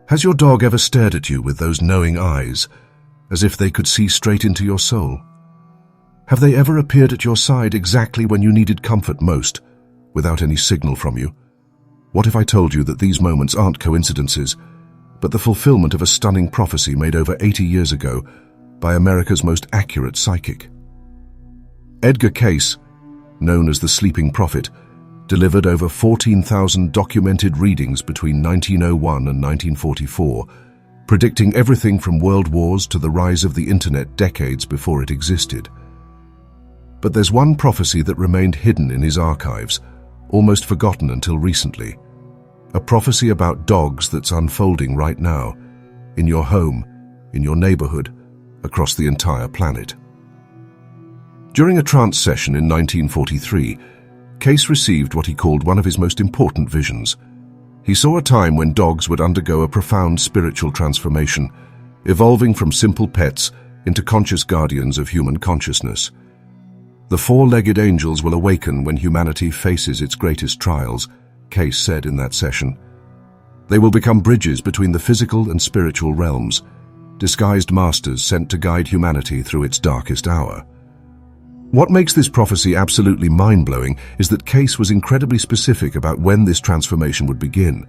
Has your dog ever stared at you with those knowing eyes, as if they could see straight into your soul? Have they ever appeared at your side exactly when you needed comfort most, without any signal from you? What if I told you that these moments aren't coincidences, but the fulfillment of a stunning prophecy made over 80 years ago by America's most accurate psychic? Edgar Cayce, known as the Sleeping Prophet, delivered over 14,000 documented readings between 1901 and 1944, predicting everything from world wars to the rise of the internet decades before it existed. But there's one prophecy that remained hidden in his archives, almost forgotten until recently. A prophecy about dogs that's unfolding right now, in your home, in your neighborhood, across the entire planet. During a trance session in 1943, Cayce received what he called one of his most important visions. He saw a time when dogs would undergo a profound spiritual transformation, evolving from simple pets into conscious guardians of human consciousness. The four-legged angels will awaken when humanity faces its greatest trials, Cayce said in that session. They will become bridges between the physical and spiritual realms, disguised masters sent to guide humanity through its darkest hour. What makes this prophecy absolutely mind-blowing is that Cayce was incredibly specific about when this transformation would begin.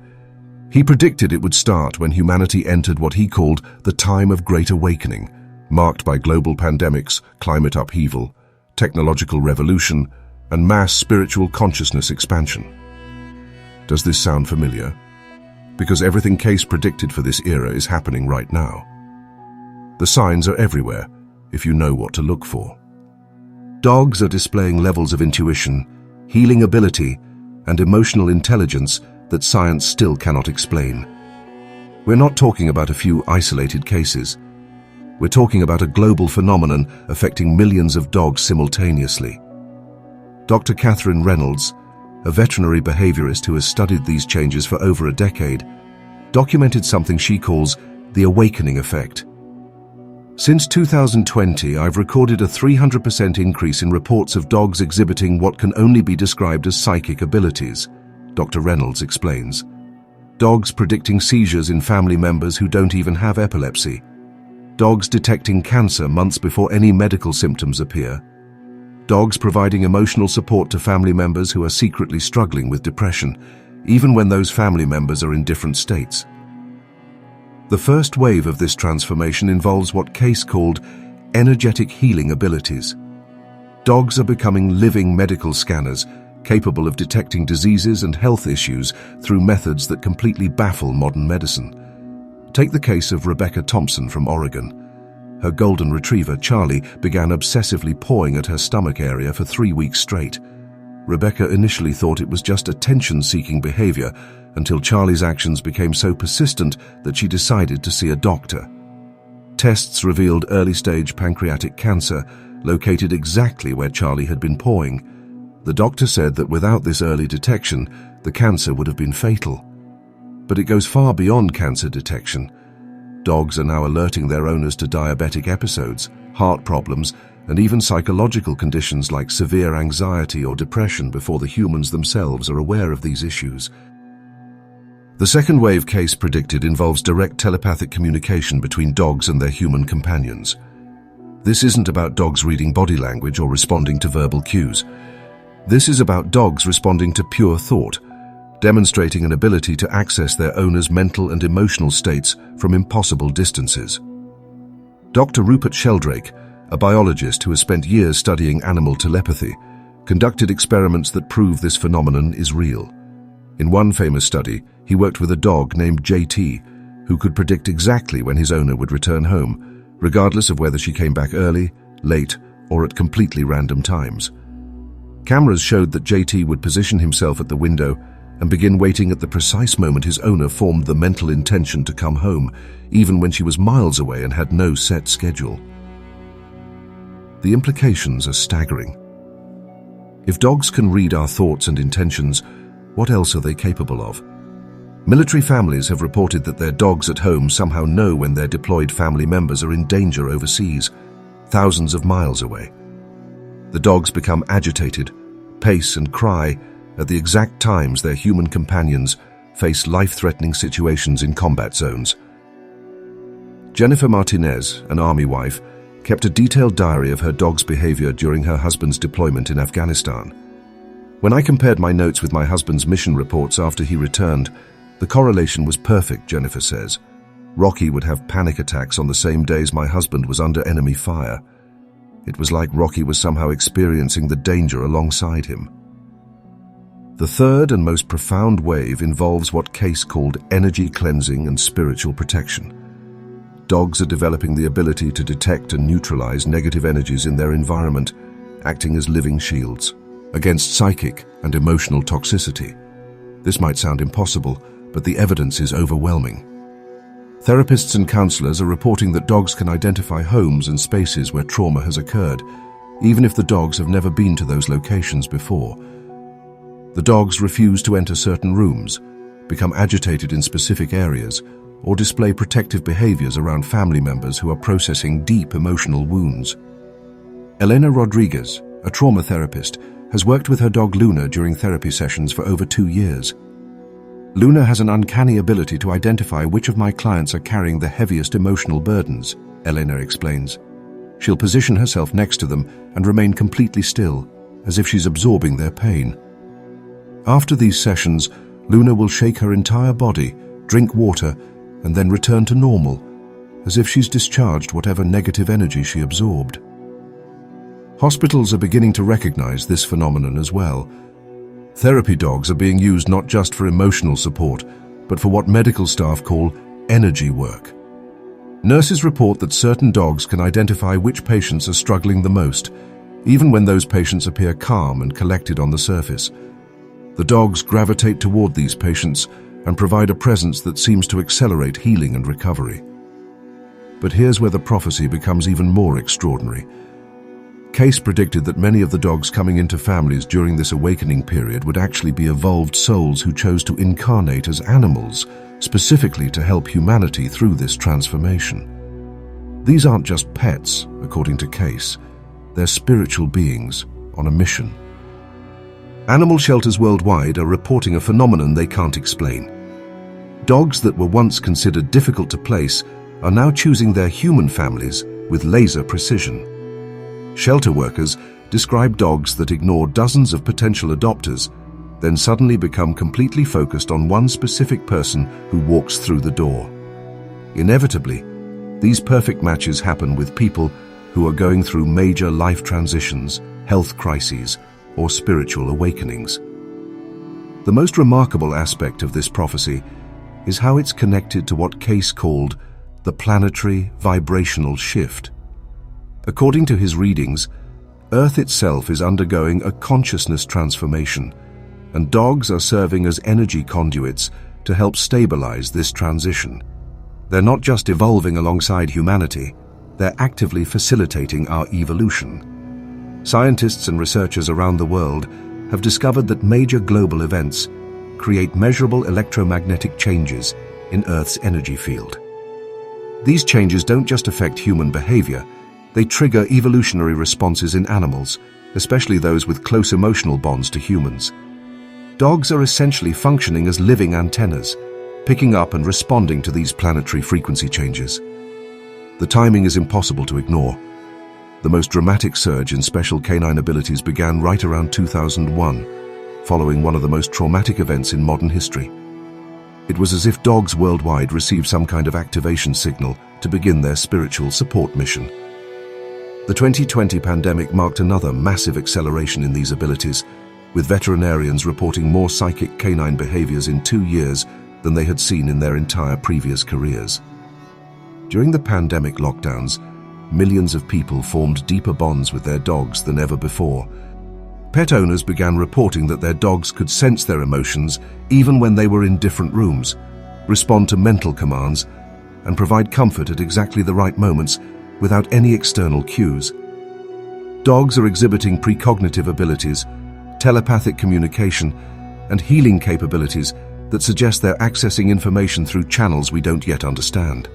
He predicted it would start when humanity entered what he called the time of great awakening, marked by global pandemics, climate upheaval, technological revolution, and mass spiritual consciousness expansion. Does this sound familiar? Because everything Cayce predicted for this era is happening right now. The signs are everywhere, if you know what to look for. Dogs are displaying levels of intuition, healing ability, and emotional intelligence that science still cannot explain. We're not talking about a few isolated cases. We're talking about a global phenomenon affecting millions of dogs simultaneously. Dr. Catherine Reynolds, a veterinary behaviorist who has studied these changes for over a decade, documented something she calls the awakening effect. Since 2020, I've recorded a 300% increase in reports of dogs exhibiting what can only be described as psychic abilities, Dr. Reynolds explains. Dogs predicting seizures in family members who don't even have epilepsy. Dogs detecting cancer months before any medical symptoms appear. Dogs providing emotional support to family members who are secretly struggling with depression, even when those family members are in different states. The first wave of this transformation involves what Cayce called energetic healing abilities. Dogs are becoming living medical scanners, capable of detecting diseases and health issues through methods that completely baffle modern medicine. Take the case of Rebecca Thompson from Oregon. Her golden retriever, Charlie, began obsessively pawing at her stomach area for 3 weeks straight. Rebecca initially thought it was just attention-seeking behavior, until Charlie's actions became so persistent that she decided to see a doctor. Tests revealed early-stage pancreatic cancer, located exactly where Charlie had been pawing. The doctor said that without this early detection, the cancer would have been fatal. But it goes far beyond cancer detection. Dogs are now alerting their owners to diabetic episodes, heart problems, and even psychological conditions like severe anxiety or depression before the humans themselves are aware of these issues. The second wave Cayce predicted involves direct telepathic communication between dogs and their human companions. This isn't about dogs reading body language or responding to verbal cues. This is about dogs responding to pure thought, demonstrating an ability to access their owner's mental and emotional states from impossible distances. Dr. Rupert Sheldrake, a biologist who has spent years studying animal telepathy, conducted experiments that prove this phenomenon is real. In one famous study, he worked with a dog named JT, who could predict exactly when his owner would return home, regardless of whether she came back early, late, or at completely random times. Cameras showed that JT would position himself at the window and begin waiting at the precise moment his owner formed the mental intention to come home, even when she was miles away and had no set schedule. The implications are staggering. If dogs can read our thoughts and intentions, what else are they capable of? Military families have reported that their dogs at home somehow know when their deployed family members are in danger overseas, thousands of miles away. The dogs become agitated, pace and cry at the exact times their human companions face life-threatening situations in combat zones. Jennifer Martinez, an army wife, kept a detailed diary of her dog's behavior during her husband's deployment in Afghanistan. When I compared my notes with my husband's mission reports after he returned, the correlation was perfect, Jennifer says. Rocky would have panic attacks on the same days my husband was under enemy fire. It was like Rocky was somehow experiencing the danger alongside him. The third and most profound wave involves what Cayce called energy cleansing and spiritual protection. Dogs are developing the ability to detect and neutralize negative energies in their environment, acting as living shields against psychic and emotional toxicity. This might sound impossible, but the evidence is overwhelming. Therapists and counselors are reporting that dogs can identify homes and spaces where trauma has occurred, even if the dogs have never been to those locations before. The dogs refuse to enter certain rooms, become agitated in specific areas, or display protective behaviors around family members who are processing deep emotional wounds. Elena Rodriguez, a trauma therapist, has worked with her dog Luna during therapy sessions for over 2 years. Luna has an uncanny ability to identify which of my clients are carrying the heaviest emotional burdens, Elena explains. She'll position herself next to them and remain completely still, as if she's absorbing their pain. After these sessions, Luna will shake her entire body, drink water, and then return to normal, as if she's discharged whatever negative energy she absorbed. Hospitals are beginning to recognize this phenomenon as well. Therapy dogs are being used not just for emotional support, but for what medical staff call energy work. Nurses report that certain dogs can identify which patients are struggling the most, even when those patients appear calm and collected on the surface. The dogs gravitate toward these patients and provide a presence that seems to accelerate healing and recovery. But here's where the prophecy becomes even more extraordinary. Cayce predicted that many of the dogs coming into families during this awakening period would actually be evolved souls who chose to incarnate as animals, specifically to help humanity through this transformation. These aren't just pets, according to Cayce. They're spiritual beings on a mission. Animal shelters worldwide are reporting a phenomenon they can't explain. Dogs that were once considered difficult to place are now choosing their human families with laser precision. Shelter workers describe dogs that ignore dozens of potential adopters, then suddenly become completely focused on one specific person who walks through the door. Inevitably, these perfect matches happen with people who are going through major life transitions, health crises, or spiritual awakenings. The most remarkable aspect of this prophecy is how it's connected to what Cayce called the planetary vibrational shift. According to his readings, Earth itself is undergoing a consciousness transformation, and dogs are serving as energy conduits to help stabilize this transition. They're not just evolving alongside humanity, they're actively facilitating our evolution. Scientists and researchers around the world have discovered that major global events create measurable electromagnetic changes in Earth's energy field. These changes don't just affect human behavior, they trigger evolutionary responses in animals, especially those with close emotional bonds to humans. Dogs are essentially functioning as living antennas, picking up and responding to these planetary frequency changes. The timing is impossible to ignore. The most dramatic surge in special canine abilities began right around 2001, following one of the most traumatic events in modern history. It was as if dogs worldwide received some kind of activation signal to begin their spiritual support mission. The 2020 pandemic marked another massive acceleration in these abilities, with veterinarians reporting more psychic canine behaviors in 2 years than they had seen in their entire previous careers. During the pandemic lockdowns, millions of people formed deeper bonds with their dogs than ever before. Pet owners began reporting that their dogs could sense their emotions even when they were in different rooms, respond to mental commands, and provide comfort at exactly the right moments without any external cues. Dogs are exhibiting precognitive abilities, telepathic communication, and healing capabilities that suggest they're accessing information through channels we don't yet understand.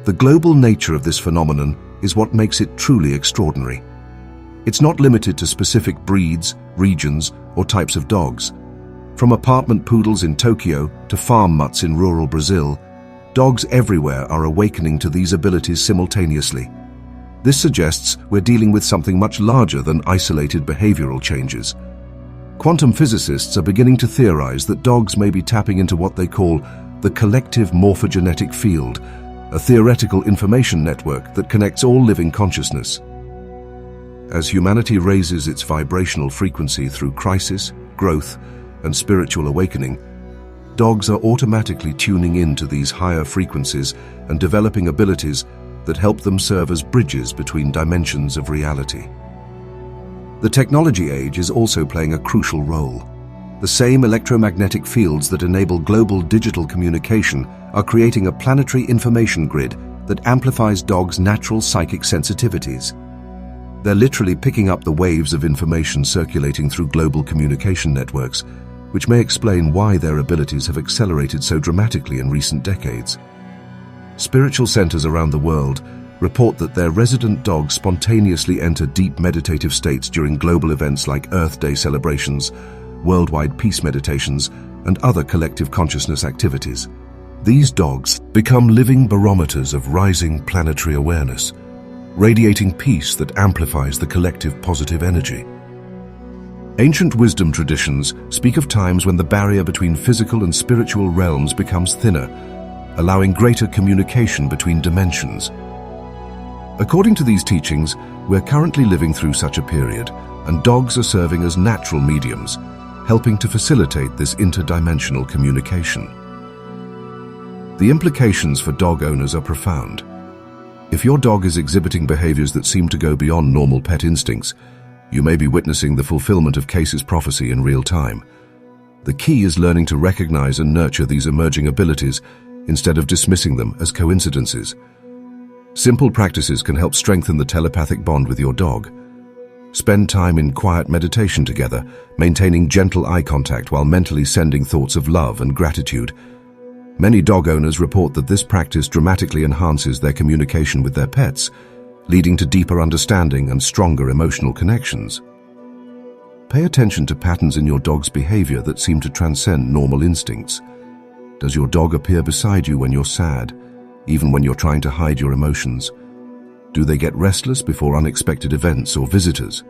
The global nature of this phenomenon is what makes it truly extraordinary. It's not limited to specific breeds, regions, or types of dogs. From apartment poodles in Tokyo to farm mutts in rural Brazil, dogs everywhere are awakening to these abilities simultaneously. This suggests we're dealing with something much larger than isolated behavioral changes. Quantum physicists are beginning to theorize that dogs may be tapping into what they call the collective morphogenetic field, a theoretical information network that connects all living consciousness. As humanity raises its vibrational frequency through crisis, growth, and spiritual awakening, dogs are automatically tuning into these higher frequencies and developing abilities that help them serve as bridges between dimensions of reality. The technology age is also playing a crucial role. The same electromagnetic fields that enable global digital communication are creating a planetary information grid that amplifies dogs' natural psychic sensitivities. They're literally picking up the waves of information circulating through global communication networks, which may explain why their abilities have accelerated so dramatically in recent decades. Spiritual centers around the world report that their resident dogs spontaneously enter deep meditative states during global events like Earth Day celebrations, worldwide peace meditations, and other collective consciousness activities. These dogs become living barometers of rising planetary awareness, radiating peace that amplifies the collective positive energy. Ancient wisdom traditions speak of times when the barrier between physical and spiritual realms becomes thinner, allowing greater communication between dimensions. According to these teachings, we're currently living through such a period, and dogs are serving as natural mediums, helping to facilitate this interdimensional communication. The implications for dog owners are profound. If your dog is exhibiting behaviors that seem to go beyond normal pet instincts, you may be witnessing the fulfillment of Cayce's prophecy in real time. The key is learning to recognize and nurture these emerging abilities instead of dismissing them as coincidences. Simple practices can help strengthen the telepathic bond with your dog. Spend time in quiet meditation together, maintaining gentle eye contact while mentally sending thoughts of love and gratitude. Many dog owners report that this practice dramatically enhances their communication with their pets, leading to deeper understanding and stronger emotional connections. Pay attention to patterns in your dog's behavior that seem to transcend normal instincts. Does your dog appear beside you when you're sad, even when you're trying to hide your emotions? Do they get restless before unexpected events or visitors?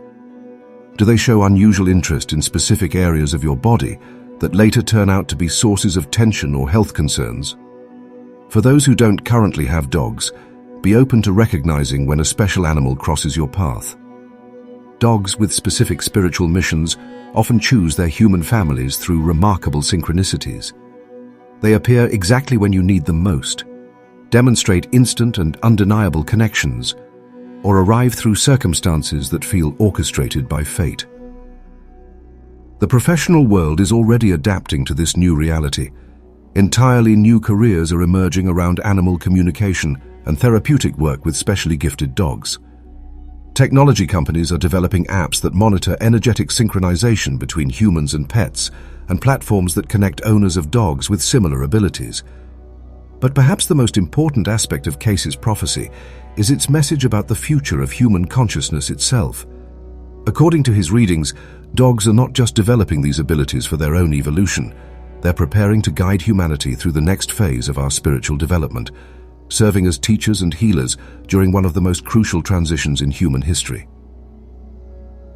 Do they show unusual interest in specific areas of your body that later turn out to be sources of tension or health concerns? For those who don't currently have dogs, be open to recognizing when a special animal crosses your path. Dogs with specific spiritual missions often choose their human families through remarkable synchronicities. They appear exactly when you need them most, demonstrate instant and undeniable connections, or arrive through circumstances that feel orchestrated by fate. The professional world is already adapting to this new reality. Entirely new careers are emerging around animal communication and therapeutic work with specially gifted dogs. Technology companies are developing apps that monitor energetic synchronization between humans and pets, and platforms that connect owners of dogs with similar abilities. But perhaps the most important aspect of Cayce's prophecy is its message about the future of human consciousness itself. According to his readings, dogs are not just developing these abilities for their own evolution, they're preparing to guide humanity through the next phase of our spiritual development, serving as teachers and healers during one of the most crucial transitions in human history.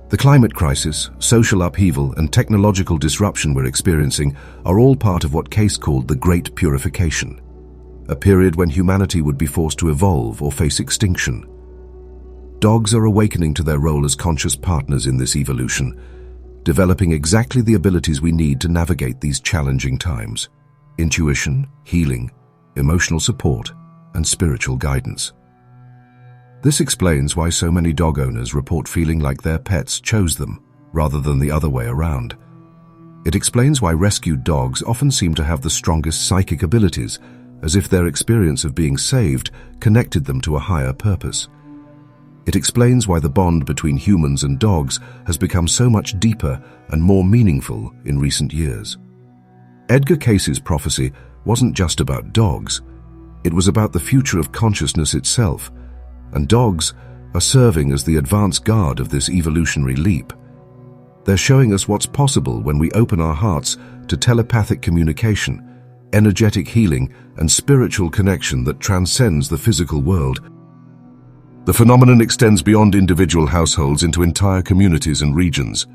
The climate crisis, social upheaval, and technological disruption we're experiencing are all part of what Cayce called the Great Purification, a period when humanity would be forced to evolve or face extinction. Dogs are awakening to their role as conscious partners in this evolution, developing exactly the abilities we need to navigate these challenging times: intuition, healing, emotional support, and spiritual guidance. This explains why so many dog owners report feeling like their pets chose them, rather than the other way around. It explains why rescued dogs often seem to have the strongest psychic abilities, as if their experience of being saved connected them to a higher purpose. It explains why the bond between humans and dogs has become so much deeper and more meaningful in recent years. Edgar Cayce's prophecy wasn't just about dogs. It was about the future of consciousness itself, and dogs are serving as the advance guard of this evolutionary leap. They're showing us what's possible when we open our hearts to telepathic communication, energetic healing, and spiritual connection that transcends the physical world. The phenomenon extends beyond individual households into entire communities and regions.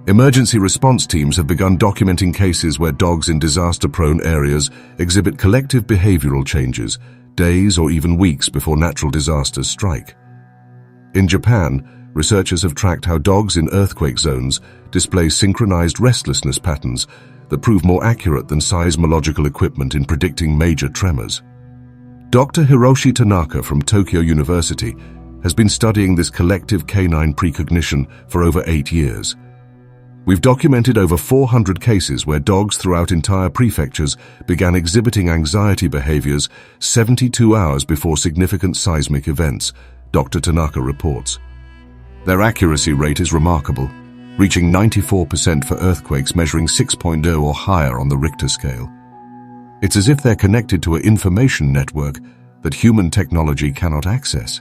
Emergency response teams have begun documenting cases where dogs in disaster-prone areas exhibit collective behavioral changes, days or even weeks before natural disasters strike. In Japan, researchers have tracked how dogs in earthquake zones display synchronized restlessness patterns that prove more accurate than seismological equipment in predicting major tremors. Dr. Hiroshi Tanaka from Tokyo University has been studying this collective canine precognition for over 8 years. We've documented over 400 cases where dogs throughout entire prefectures began exhibiting anxiety behaviors 72 hours before significant seismic events, Dr. Tanaka reports. Their accuracy rate is remarkable, reaching 94% for earthquakes measuring 6.0 or higher on the Richter scale. It's as if they're connected to an information network that human technology cannot access.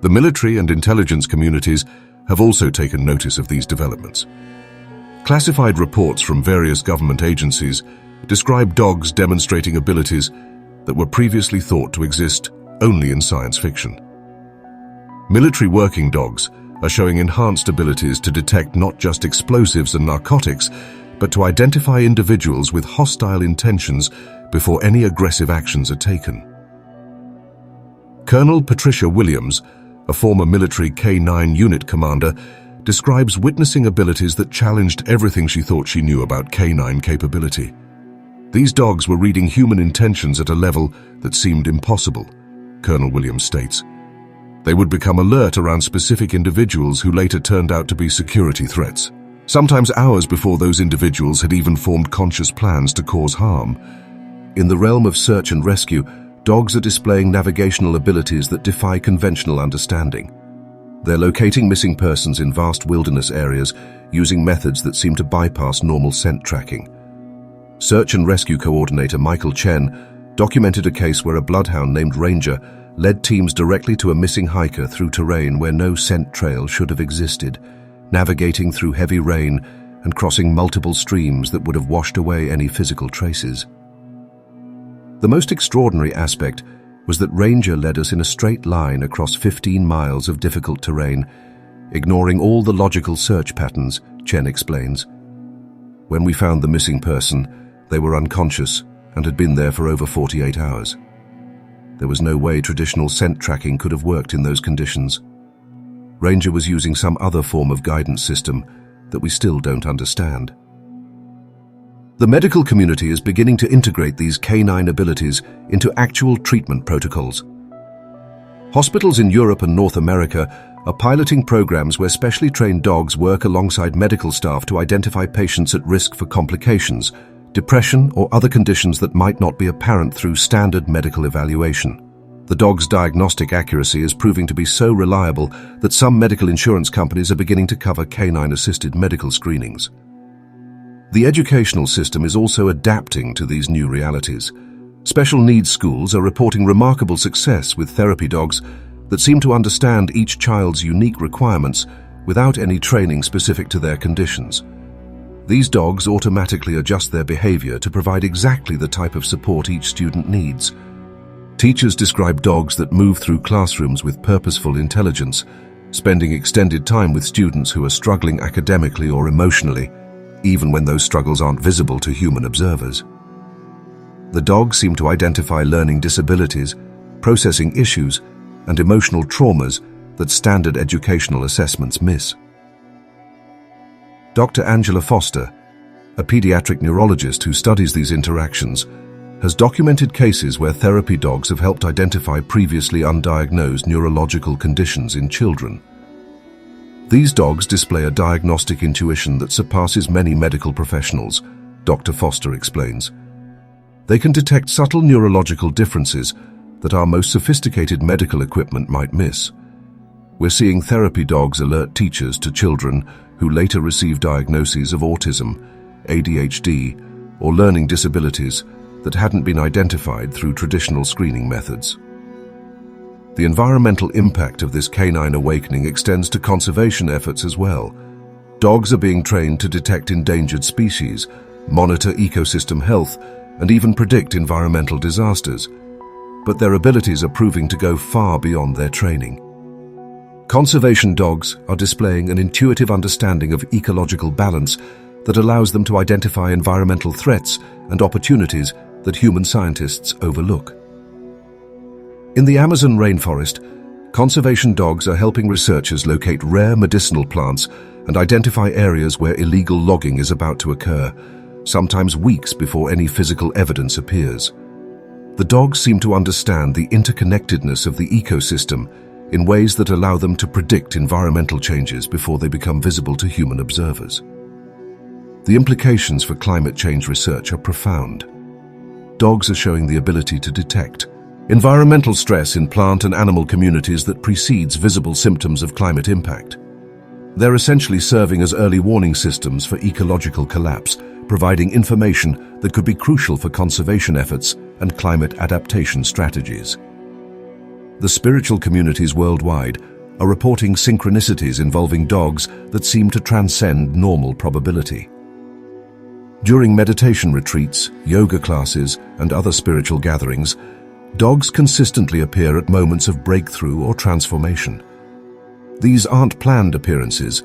The military and intelligence communities have also taken notice of these developments. Classified reports from various government agencies describe dogs demonstrating abilities that were previously thought to exist only in science fiction. Military working dogs are showing enhanced abilities to detect not just explosives and narcotics, but to identify individuals with hostile intentions before any aggressive actions are taken. Colonel Patricia Williams, a former military K9 unit commander, describes witnessing abilities that challenged everything she thought she knew about K9 capability. These dogs were reading human intentions at a level that seemed impossible, Colonel Williams states. They would become alert around specific individuals who later turned out to be security threats, sometimes hours before those individuals had even formed conscious plans to cause harm. In the realm of search and rescue, dogs are displaying navigational abilities that defy conventional understanding. They're locating missing persons in vast wilderness areas using methods that seem to bypass normal scent tracking. Search and rescue coordinator Michael Chen documented a case where a bloodhound named Ranger led teams directly to a missing hiker through terrain where no scent trail should have existed, navigating through heavy rain and crossing multiple streams that would have washed away any physical traces. The most extraordinary aspect was that Ranger led us in a straight line across 15 miles of difficult terrain, ignoring all the logical search patterns, Chen explains. When we found the missing person, they were unconscious and had been there for over 48 hours. There was no way traditional scent tracking could have worked in those conditions. Ranger was using some other form of guidance system that we still don't understand. The medical community is beginning to integrate these canine abilities into actual treatment protocols. Hospitals in Europe and North America are piloting programs where specially trained dogs work alongside medical staff to identify patients at risk for complications, depression, or other conditions that might not be apparent through standard medical evaluation. The dog's diagnostic accuracy is proving to be so reliable that some medical insurance companies are beginning to cover canine-assisted medical screenings. The educational system is also adapting to these new realities. Special needs schools are reporting remarkable success with therapy dogs that seem to understand each child's unique requirements without any training specific to their conditions. These dogs automatically adjust their behavior to provide exactly the type of support each student needs. Teachers describe dogs that move through classrooms with purposeful intelligence, spending extended time with students who are struggling academically or emotionally, even when those struggles aren't visible to human observers. The dogs seem to identify learning disabilities, processing issues, and emotional traumas that standard educational assessments miss. Dr. Angela Foster, a pediatric neurologist who studies these interactions, has documented cases where therapy dogs have helped identify previously undiagnosed neurological conditions in children. These dogs display a diagnostic intuition that surpasses many medical professionals, Dr. Foster explains. They can detect subtle neurological differences that our most sophisticated medical equipment might miss. We're seeing therapy dogs alert teachers to children who later receive diagnoses of autism, ADHD, or learning disabilities that hadn't been identified through traditional screening methods. The environmental impact of this canine awakening extends to conservation efforts as well. Dogs are being trained to detect endangered species, monitor ecosystem health, and even predict environmental disasters. But their abilities are proving to go far beyond their training. Conservation dogs are displaying an intuitive understanding of ecological balance that allows them to identify environmental threats and opportunities that human scientists overlook. In the Amazon rainforest, conservation dogs are helping researchers locate rare medicinal plants and identify areas where illegal logging is about to occur, sometimes weeks before any physical evidence appears. The dogs seem to understand the interconnectedness of the ecosystem in ways that allow them to predict environmental changes before they become visible to human observers. The implications for climate change research are profound. Dogs are showing the ability to detect environmental stress in plant and animal communities that precedes visible symptoms of climate impact. They're essentially serving as early warning systems for ecological collapse, providing information that could be crucial for conservation efforts and climate adaptation strategies. The spiritual communities worldwide are reporting synchronicities involving dogs that seem to transcend normal probability. During meditation retreats, yoga classes, and other spiritual gatherings, dogs consistently appear at moments of breakthrough or transformation. These aren't planned appearances,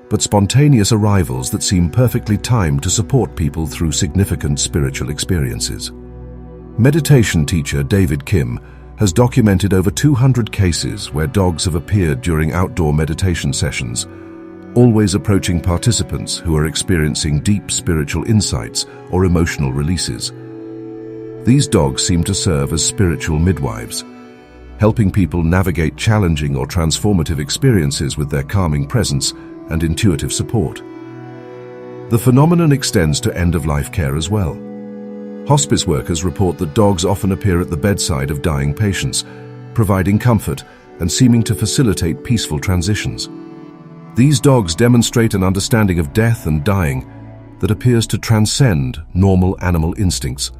but spontaneous arrivals that seem perfectly timed to support people through significant spiritual experiences. Meditation teacher David Kim has documented over 200 cases where dogs have appeared during outdoor meditation sessions, always approaching participants who are experiencing deep spiritual insights or emotional releases. These dogs seem to serve as spiritual midwives, helping people navigate challenging or transformative experiences with their calming presence and intuitive support. The phenomenon extends to end-of-life care as well. Hospice workers report that dogs often appear at the bedside of dying patients, providing comfort and seeming to facilitate peaceful transitions. These dogs demonstrate an understanding of death and dying that appears to transcend normal animal instincts,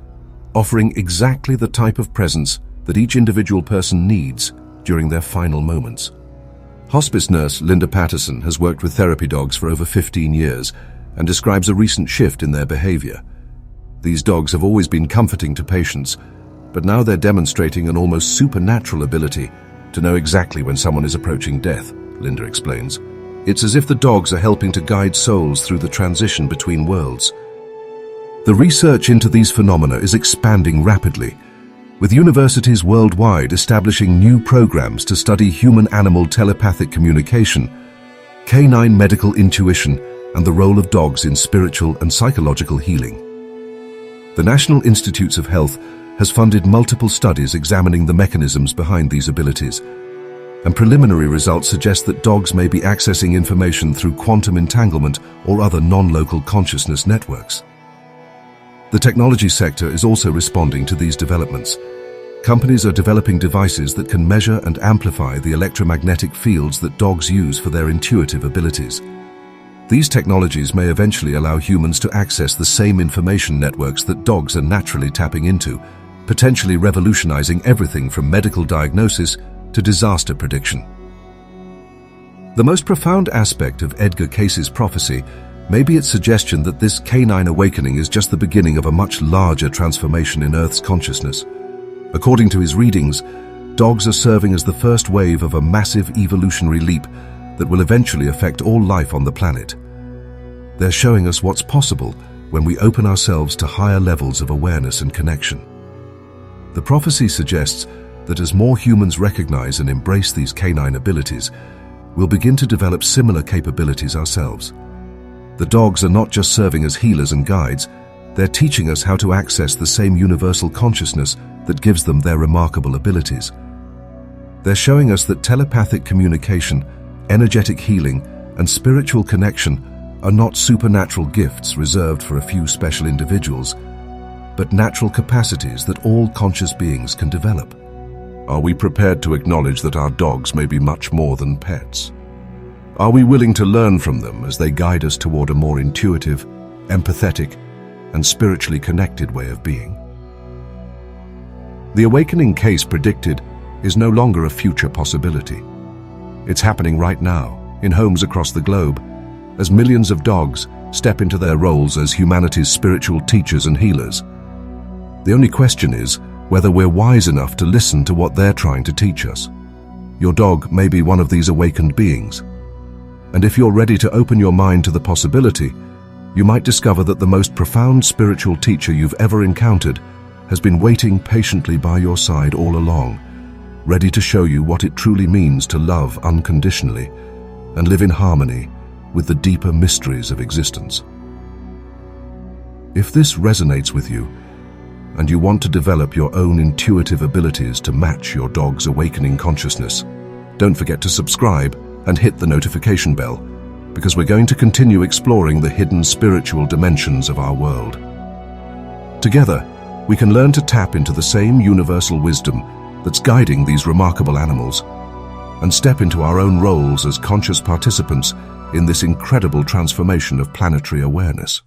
offering exactly the type of presence that each individual person needs during their final moments. Hospice nurse Linda Patterson has worked with therapy dogs for over 15 years and describes a recent shift in their behavior. These dogs have always been comforting to patients, but now they're demonstrating an almost supernatural ability to know exactly when someone is approaching death, Linda explains. It's as if the dogs are helping to guide souls through the transition between worlds. The research into these phenomena is expanding rapidly, with universities worldwide establishing new programs to study human-animal telepathic communication, canine medical intuition, and the role of dogs in spiritual and psychological healing. The National Institutes of Health has funded multiple studies examining the mechanisms behind these abilities, and preliminary results suggest that dogs may be accessing information through quantum entanglement or other non-local consciousness networks. The technology sector is also responding to these developments. Companies are developing devices that can measure and amplify the electromagnetic fields that dogs use for their intuitive abilities. These technologies may eventually allow humans to access the same information networks that dogs are naturally tapping into, potentially revolutionizing everything from medical diagnosis to disaster prediction. The most profound aspect of Edgar Cayce's prophecy may be its suggestion that this canine awakening is just the beginning of a much larger transformation in Earth's consciousness. According to his readings, dogs are serving as the first wave of a massive evolutionary leap that will eventually affect all life on the planet. They're showing us what's possible when we open ourselves to higher levels of awareness and connection. The prophecy suggests that as more humans recognize and embrace these canine abilities, we'll begin to develop similar capabilities ourselves. The dogs are not just serving as healers and guides, they're teaching us how to access the same universal consciousness that gives them their remarkable abilities. They're showing us that telepathic communication, energetic healing, and spiritual connection are not supernatural gifts reserved for a few special individuals, but natural capacities that all conscious beings can develop. Are we prepared to acknowledge that our dogs may be much more than pets? Are we willing to learn from them as they guide us toward a more intuitive, empathetic, and spiritually connected way of being? The awakening Cayce predicted is no longer a future possibility. It's happening right now, in homes across the globe, as millions of dogs step into their roles as humanity's spiritual teachers and healers. The only question is whether we're wise enough to listen to what they're trying to teach us. Your dog may be one of these awakened beings. And if you're ready to open your mind to the possibility, you might discover that the most profound spiritual teacher you've ever encountered has been waiting patiently by your side all along, ready to show you what it truly means to love unconditionally and live in harmony with the deeper mysteries of existence. If this resonates with you, and you want to develop your own intuitive abilities to match your dog's awakening consciousness, don't forget to subscribe and hit the notification bell, because we're going to continue exploring the hidden spiritual dimensions of our world. Together, we can learn to tap into the same universal wisdom that's guiding these remarkable animals and step into our own roles as conscious participants in this incredible transformation of planetary awareness.